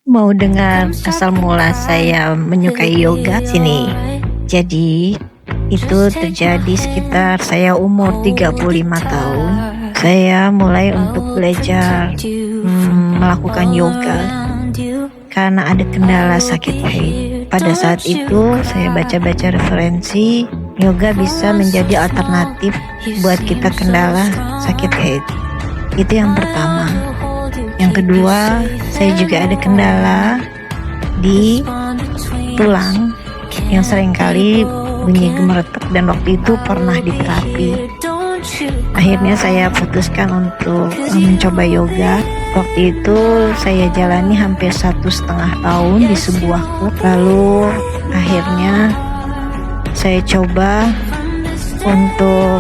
Mau dengar asal mula saya menyukai yoga? Sini. Jadi, itu terjadi sekitar saya umur 35 tahun. Saya mulai untuk belajar melakukan yoga karena ada kendala sakit haid. Pada saat itu, saya baca-baca referensi, yoga bisa menjadi alternatif buat kita kendala sakit haid. Itu yang pertama. Yang kedua, saya juga ada kendala di tulang yang seringkali bunyi gemeretak dan waktu itu pernah diterapi. Akhirnya saya putuskan untuk mencoba yoga. Waktu itu saya jalani hampir 1,5 tahun di sebuah klub. Lalu akhirnya saya coba untuk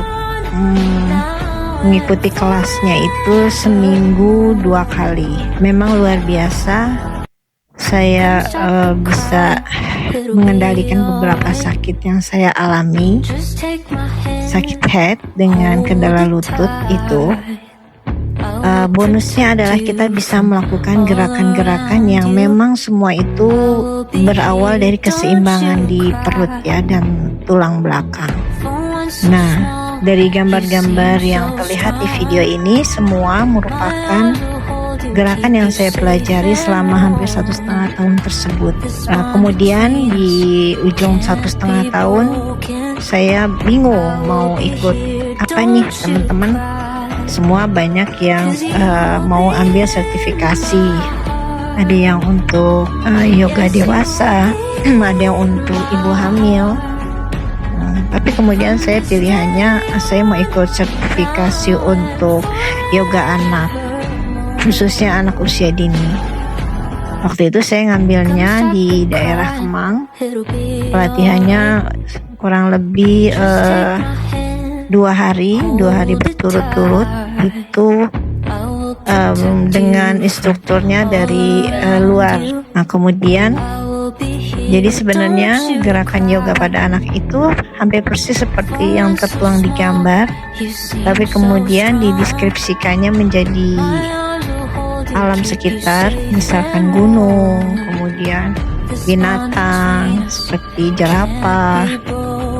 mengikuti kelasnya itu seminggu 2 kali. Memang luar biasa. Saya bisa mengendalikan beberapa sakit yang saya alami. Sakit head dengan kendala lutut itu. Bonusnya adalah kita bisa melakukan gerakan-gerakan yang memang semua itu berawal dari keseimbangan di perut ya dan tulang belakang. Nah, dari gambar-gambar yang terlihat di video ini semua merupakan gerakan yang saya pelajari selama hampir 1,5 tahun tersebut. Kemudian di ujung 1,5 tahun saya bingung mau ikut apa nih teman-teman. Semua banyak yang mau ambil sertifikasi. Ada yang untuk yoga dewasa, ada yang untuk ibu hamil. Tapi kemudian saya pilihannya saya mau ikut sertifikasi untuk yoga anak, khususnya anak usia dini. Waktu itu saya ngambilnya di daerah Kemang. Pelatihannya kurang lebih 2 hari berturut-turut itu dengan instrukturnya dari luar. Nah kemudian jadi sebenarnya gerakan yoga pada anak itu hampir persis seperti yang tertuang di gambar, tapi kemudian dideskripsikannya menjadi alam sekitar, misalkan gunung, kemudian binatang seperti jerapah,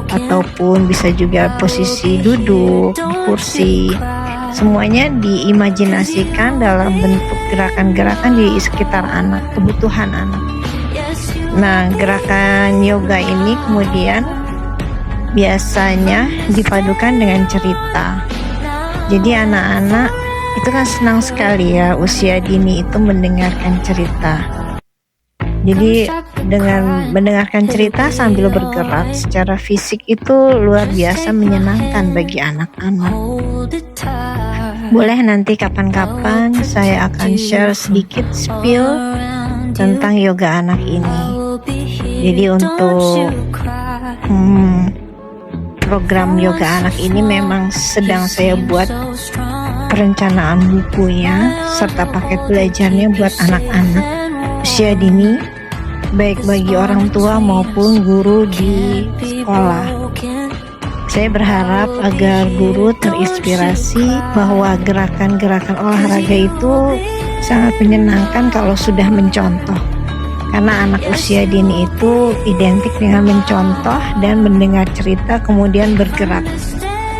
ataupun bisa juga posisi duduk di kursi. Semuanya diimajinasikan dalam bentuk gerakan-gerakan di sekitar anak, kebutuhan anak. Nah, gerakan yoga ini kemudian biasanya dipadukan dengan cerita. Jadi anak-anak itu kan senang sekali ya usia dini itu mendengarkan cerita. Jadi dengan mendengarkan cerita sambil bergerak secara fisik itu luar biasa menyenangkan bagi anak-anak. Boleh nanti kapan-kapan saya akan share sedikit spill tentang yoga anak ini. Jadi untuk program yoga anak ini memang sedang saya buat perencanaan bukunya serta paket belajarnya buat anak-anak usia dini, baik bagi orang tua maupun guru di sekolah. Saya berharap agar guru terinspirasi bahwa gerakan-gerakan olahraga itu sangat menyenangkan kalau sudah mencontoh. Karena anak usia dini itu identik dengan mencontoh dan mendengar cerita kemudian bergerak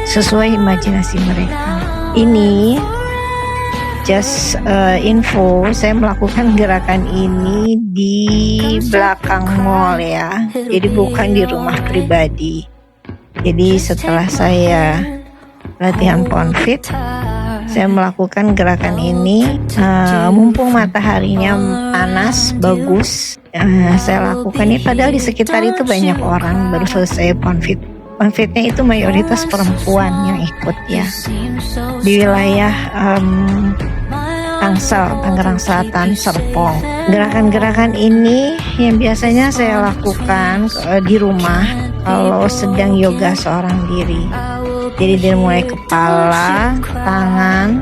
sesuai imajinasi mereka. Ini just info, saya melakukan gerakan ini di belakang mall ya, jadi bukan di rumah pribadi. Jadi setelah saya latihan PONFit, saya melakukan gerakan ini mumpung mataharinya panas bagus. Saya lakukan ini padahal di sekitar itu banyak orang baru selesai PONFit. PONFitnya itu mayoritas perempuan yang ikut ya, di wilayah Tangsel, Tangerang Selatan, Serpong. Gerakan-gerakan ini yang biasanya saya lakukan di rumah kalau sedang yoga seorang diri. Jadi dari mulai kepala, tangan,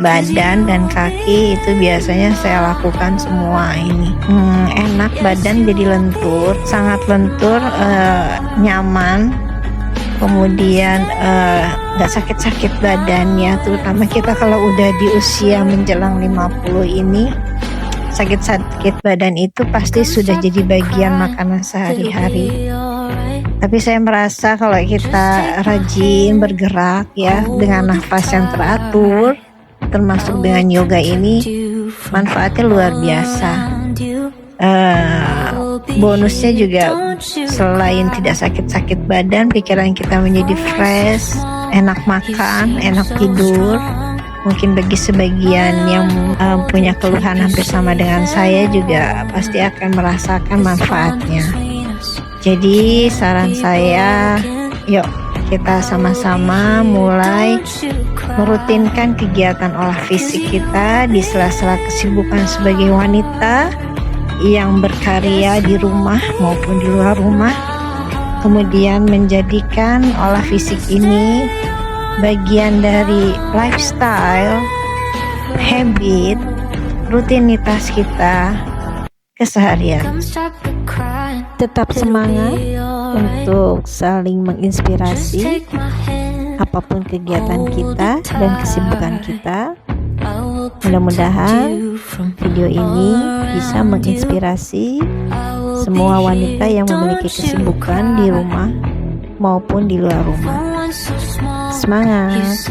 badan, dan kaki itu biasanya saya lakukan semua ini. Enak, badan jadi lentur, sangat lentur, nyaman. Kemudian gak sakit-sakit badannya, terutama kita kalau udah di usia menjelang 50 ini sakit-sakit badan itu pasti sudah jadi bagian makanan sehari-hari. Tapi saya merasa kalau kita rajin bergerak ya dengan nafas yang teratur, termasuk dengan yoga ini, manfaatnya luar biasa. Bonusnya juga selain tidak sakit-sakit badan, pikiran kita menjadi fresh, enak makan, enak tidur. Mungkin bagi sebagian yang punya keluhan hampir sama dengan saya juga pasti akan merasakan manfaatnya. Jadi saran saya, yuk kita sama-sama mulai merutinkan kegiatan olah fisik kita di sela-sela kesibukan sebagai wanita yang berkarya di rumah maupun di luar rumah. Kemudian menjadikan olah fisik ini bagian dari lifestyle, habit, rutinitas kita keseharian. Tetap semangat untuk saling menginspirasi apapun kegiatan kita dan kesibukan kita. Mudah-mudahan video ini bisa menginspirasi semua wanita yang memiliki kesibukan di rumah maupun di luar rumah. Semangat!